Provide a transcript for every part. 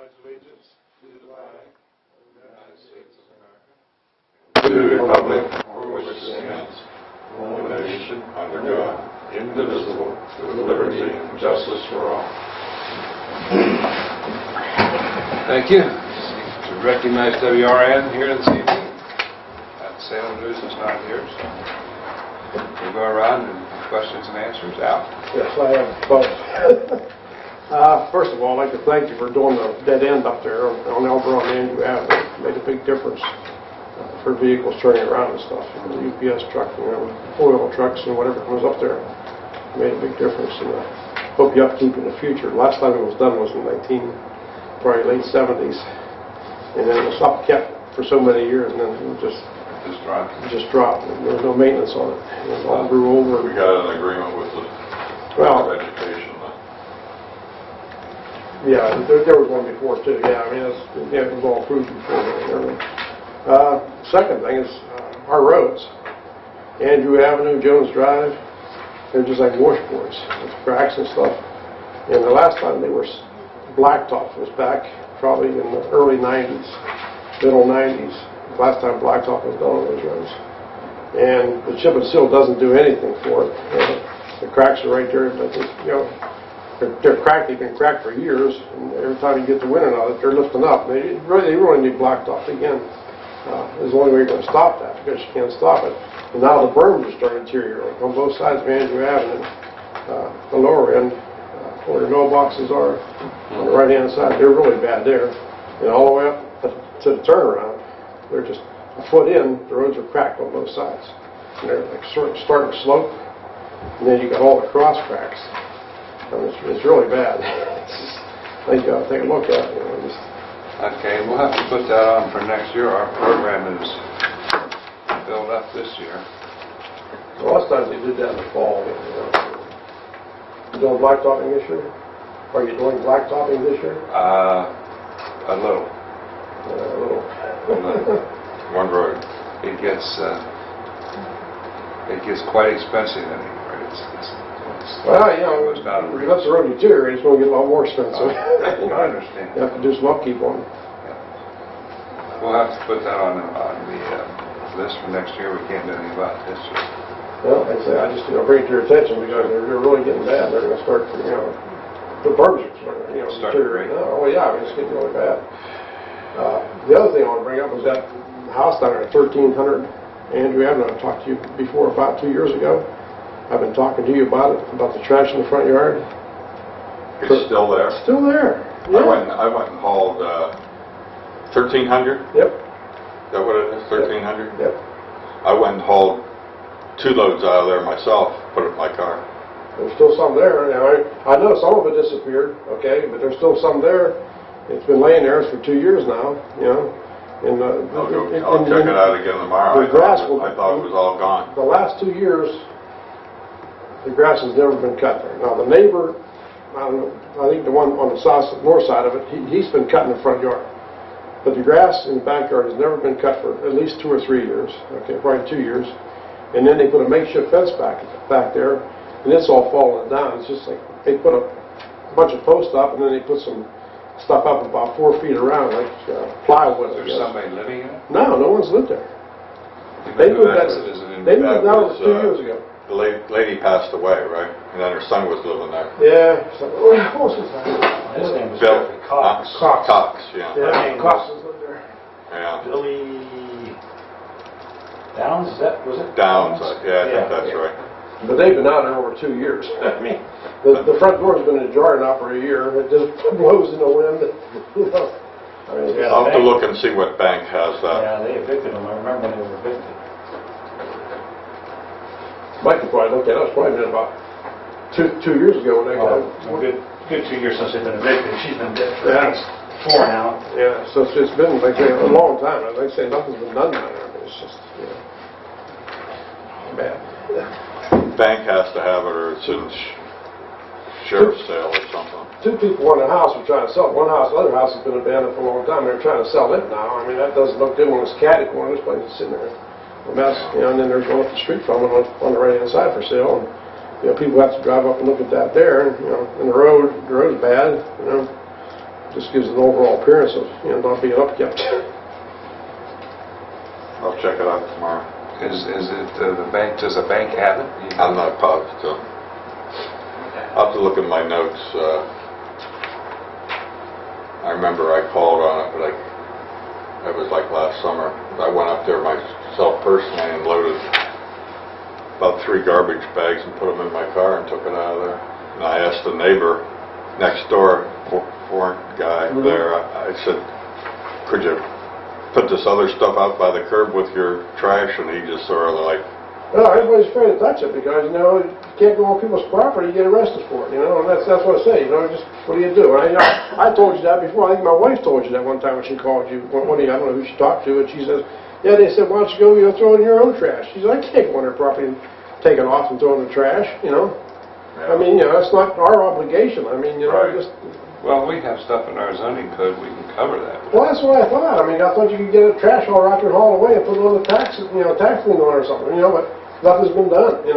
pledge allegiance to the flag of the United States of America, to the republic for which it stands, one nation, under God, indivisible, with liberty and justice for all. Thank you. To recognize WRN here this evening. Salem News is not here, so we'll go around and questions and answers. Al? Yes, I have both. First of all, I'd like to thank you for doing the dead end up there on Elbron and Andrew Avenue. It made a big difference for vehicles turning around and stuff. The UPS truck, oil trucks and whatever comes up there. It made a big difference, and I hope you upkeep in the future. Last time it was done was in probably late 70s, and then it was upkept for so many years, and then it just dropped. There was no maintenance on it. It all grew over. We got an agreement with the Board of Education. Yeah, there was one before too. Yeah, I mean, it was all approved before. Second thing is our roads. Andrew Avenue, Jones Drive, they're just like washboards with cracks and stuff. And the last time they were blacktop was back probably in the early 90s, middle 90s. Last time blacktop was done on those roads. And the chip and seal doesn't do anything for it. The cracks are right there, but they're cracked. They've been cracked for years, and every time you get the wind out of it, they're lifting up. They really need blacktop again. Is the only way you're going to stop that, because you can't stop it. And now the berms are starting to deteriorate on both sides of Andrew Avenue. The lower end, where the mailboxes are, on the right-hand side, they're really bad there. And all the way up to the turnaround, they're just a foot in, the roads are cracked on both sides. And they're like sort of starting to slope, and then you got all the cross cracks. And it's really bad. I think you ought to take a look at it. Okay, we'll have to put that on for next year. Our program is filled up this year. The last time they did that in the fall. You doing blacktopping this year? Are you doing blacktopping this year? A little. A little. One road. It gets quite expensive anymore. Well, if you let the road deteriorate, it's going to get a lot more expensive. I understand. You have to do some upkeep on it. Yeah. We'll have to put that on the list for next year. We can't do anything about it this year. Well, like I say, I just bring it to your attention because they're really getting bad. They're going to start, the berms are deteriorating. Oh, yeah, I mean, it's getting really bad. The other thing I want to bring up is that house down there at 1300 Andrew Avenue. I talked to you before about 2 years ago. I've been talking to you about it, about the trash in the front yard. It's still there? Still there. Yeah. I went and hauled 1300? Yep. Is that what it is, 1300? Yep. I went and hauled 2 loads out of there myself, put it in my car. There's still some there. Now, I know some of it disappeared, okay, but there's still some there. It's been laying there for 2 years now, And I'll check it out again tomorrow. I thought it was all gone. The last 2 years, the grass has never been cut there. Now the neighbor, I think the one on the north side of it, he's been cutting the front yard. But the grass in the backyard has never been cut for at least 2 or 3 years. Okay, probably 2 years. And then they put a makeshift fence back there, and it's all falling down. It's just like they put a bunch of posts up, and then they put some stuff up about 4 feet around, like plywood. Is there somebody living in it? No one's lived there. They moved out 2 years ago. The lady passed away, right? And then her son was living there. Yeah. What was his name? His name was Bill Cox. Cox, yeah. Yeah, Cox lived there. Yeah. Billy Downs, was it? Downs, yeah, I think that's right. But they've been out there over 2 years. I mean, the front door's been ajar now for a year. It just blows in the wind. I'll have to look and see what bank has that. Yeah, they evicted them. I remember when they were evicted. Mike could probably look at it. It's probably been about two years ago when they got it. Good 2 years since they've been evicted. She's been dead for at least 4 now. Yeah, so it's been like a long time. Like I say, nothing's been done down there. It's just bad. Bank has to have it, or it's in sheriff's sale or something. 2 people in a house were trying to sell it. One house, the other house has been abandoned for a long time. They're trying to sell it now. I mean, that doesn't look good when it's catty corner. This place is sitting there. A mess, and then there's one up the street from it on the right-hand side for sale, and people have to drive up and look at that there, and and the road's bad, just gives an overall appearance of, not being upkept. I'll check it out tomorrow. Is it the bank, does the bank have it? I'm not positive. I'll have to look at my notes. I remember I called on it, but it was like last summer. I went up there myself personally and loaded about 3 garbage bags and put them in my car and took it out of there. And I asked the neighbor next door, foreign guy there, I said, could you put this other stuff out by the curb with your trash? And he just sort of like, No, everybody's afraid to touch it because, you can't go on people's property, you get arrested for it, and that's what I say, just what do you do? I told you that before. I think my wife told you that one time when she called you. I don't know who she talked to, and she says, yeah, they said, why don't you go, throw it in your own trash. She said, I can't go on their property and take it off and throw it in the trash, Yeah. That's not our obligation. Right. Just... Well, we have stuff in our zoning code we can cover that with. Well, that's what I thought. I thought you could get a trash hauler out there and haul away and put it on the tax lien on it or something, but nothing's been done,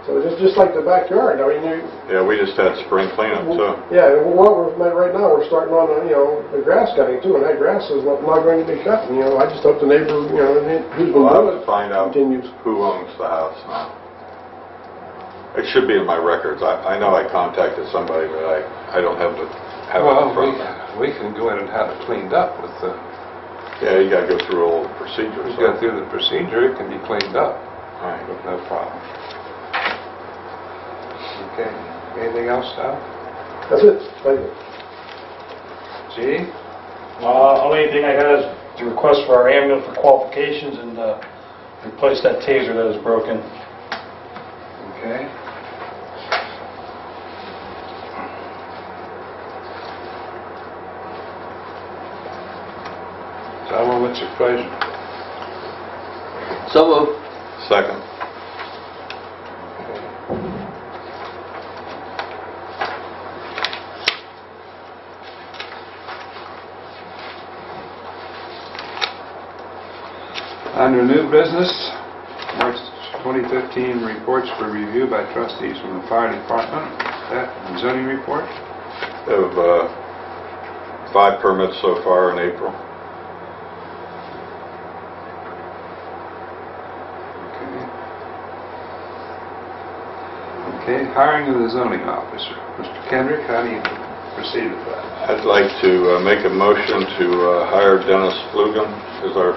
So just like the backyard, yeah, we just had spring cleanup too. Yeah, right now we're starting on the grass cutting too, and that grass is not going to be cut. I just hope the neighbor, who's been Well, I doing would find out continues. who owns the house now. It should be in my records. I know I contacted somebody, but I don't have it in front of me. We can go in and have it cleaned up with the... Yeah, you got to go through all the procedures. We go through the procedure, it can be cleaned up Right. with no problem. Okay, anything else, Tom? That's it. Thank you. G? Only thing I got is to request for our ambulance for qualifications and replace that taser that is broken. Okay. Tom, what's your pleasure? So moved. Second. Under new business, March 2015 reports for review by trustees from the fire department. That and zoning report. We have 5 permits so far in April. Okay, hiring of the zoning officer. Mr. Kendrick, how do you proceed with that? I'd like to make a motion to hire Dennis Flugan as our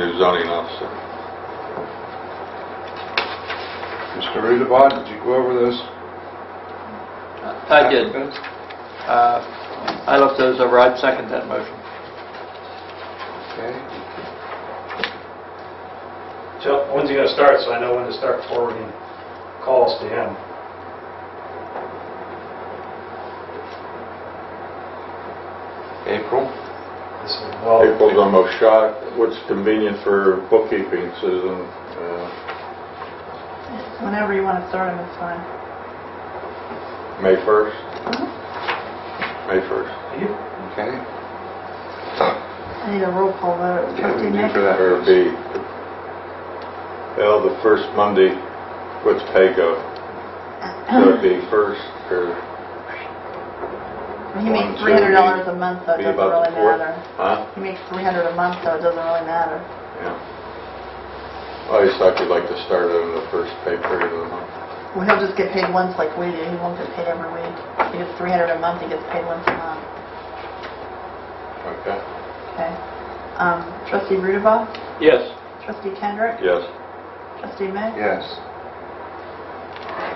new zoning officer. Mr. Rudabod, did you go over those? I did. applicants? I looked those over. I'd second that motion. Okay. So when's he going to start, so I know when to start forwarding calls to him? April? Well, April's almost shot. What's convenient for bookkeeping, Susan? Whenever you want to start them, it's fine. May 1st? May 1st. Okay. I need a roll call vote. Yeah, Trustee we do Nick? for that. Or be, well, the first Monday, what's pay go? Should it be first or He makes One, two, $300 a month, so it be doesn't about really the 4th? matter. Huh? He makes $300 a month, so it doesn't really matter. Yeah. Well, I just thought you'd like to start it in the first pay period of the month. Well, he'll just get paid once like we do. He won't get paid every week. He gets $300 a month, he gets paid once a month. Okay. Okay. Trustee Rudabah? Yes. Trustee Kendrick? Yes. Trustee May? Yes.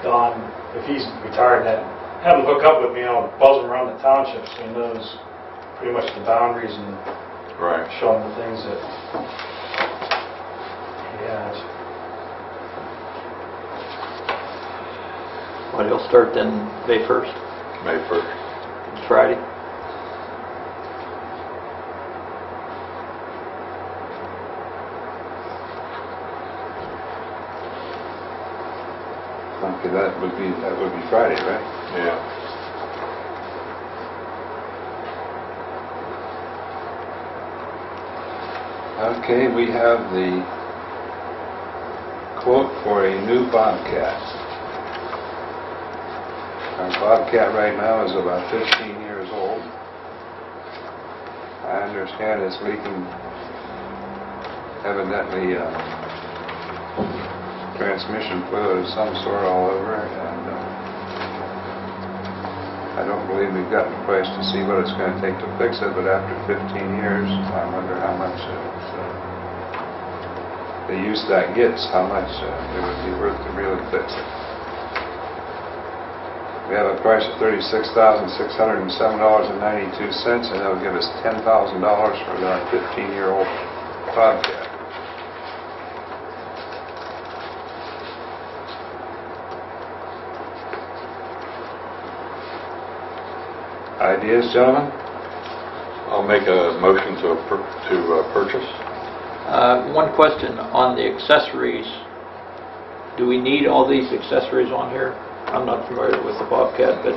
Don, if he's retired, have him hook up with me, buzz him around the township so he knows pretty much the boundaries and Right. show him the things that he has. Well, he'll start then May 1st, May 1st. Friday. Okay, that would be Friday, right? Yeah. Okay, we have the quote for a new Bobcat. Our Bobcat right now is about 15 years I understand it's leaking evidently transmission fluid of some sort all over, and I don't believe we've gotten a price to see what it's going to take to fix it, but after 15 years, I wonder how much the use that gets, how much it would be worth to really fix it. We have a price of $36,607.92, and that'll give us $10,000 for our 15-year-old project. Ideas, gentlemen? I'll make a motion to purchase. One question on the accessories. Do we need all these accessories on here? I'm not familiar with the Bobcat, but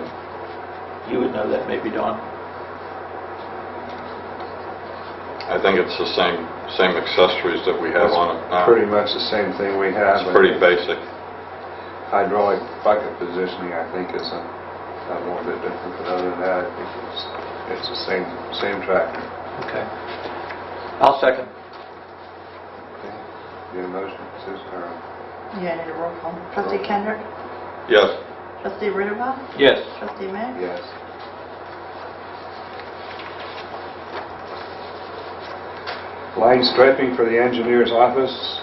you would know that maybe, Don. I think it's the same accessories that we have on it now. Pretty much the same thing we have. It's pretty basic. Hydraulic bucket positioning, I think, is a little bit different, but other than that, I think it's the same tractor. Okay. I'll second. Okay. Get a motion, Susan, or? Yeah, I need a roll call. Trustee Kendrick? Yes. Trustee Ritterbuck? Yes. Trustee Mick? Yes. Line striping for the engineer's office.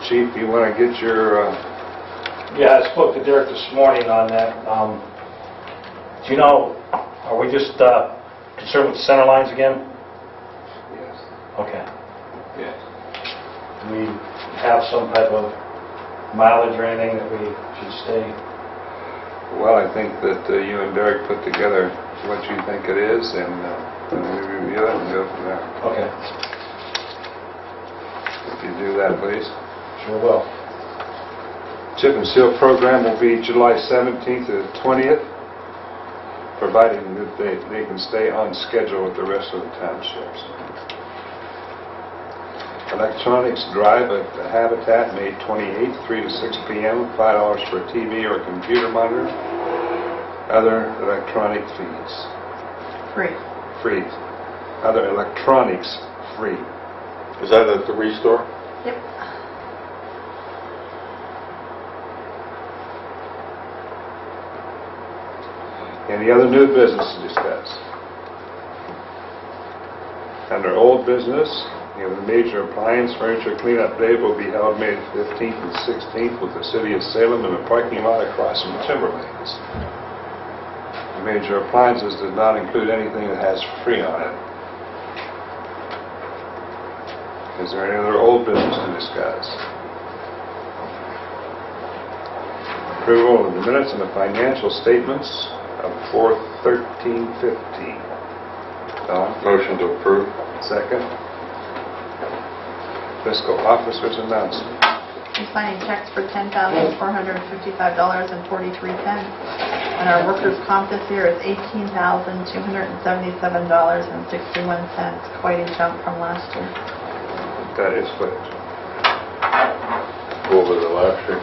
Chief, you want to get your... Yeah, I spoke to Derek this morning on that. Do you know, are we just concerned with the center lines again? Yes. Okay. Yes. Do we have some type of mileage or anything that we should stay? Well, I think that you and Derek put together what you think it is, and we review it and go from there. Okay. If you do that, please. Sure will. Chip and seal program will be July 17th to the 20th, providing that they can stay on schedule with the rest of the townships. Electronics drive at the Habitat, May 28th, 3 to 6 p.m., $5 for a TV or computer monitor. Other electronic fees. Free. Free. Other electronics, free. Is that at the Restore? Yep. Any other new business to discuss? Under old business, the major appliance furniture cleanup day will be held May 15th and 16th with the City of Salem in the parking lot across from Timberlands. The major appliances does not include anything that has free on it. Is there any other old business to discuss? Approval of the minutes and the financial statements of 4/13/15. Don? Motion to approve. Second. Fiscal officer's announcement. We're signing checks for $10,455.43. And our workers' comp this year is $18,277.61. Quite a jump from last year. That is what. Go over the last year.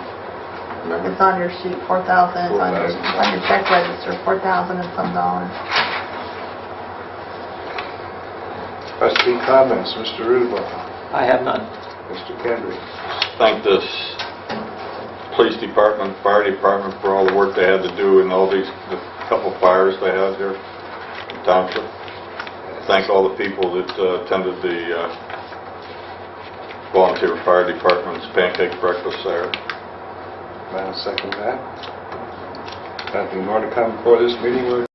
Remember? It's on your sheet, 4,000. It's on your check register, 4,000 and some dollars. Trustee comments, Mr. Rudolph. I have none. Mr. Kendrick. Thank this police department, fire department for all the work they had to do in all the couple fires they had here in Township. Thank all the people that attended the volunteer fire department's pancake breakfast there. I'll second that. Nothing more to come before this meeting.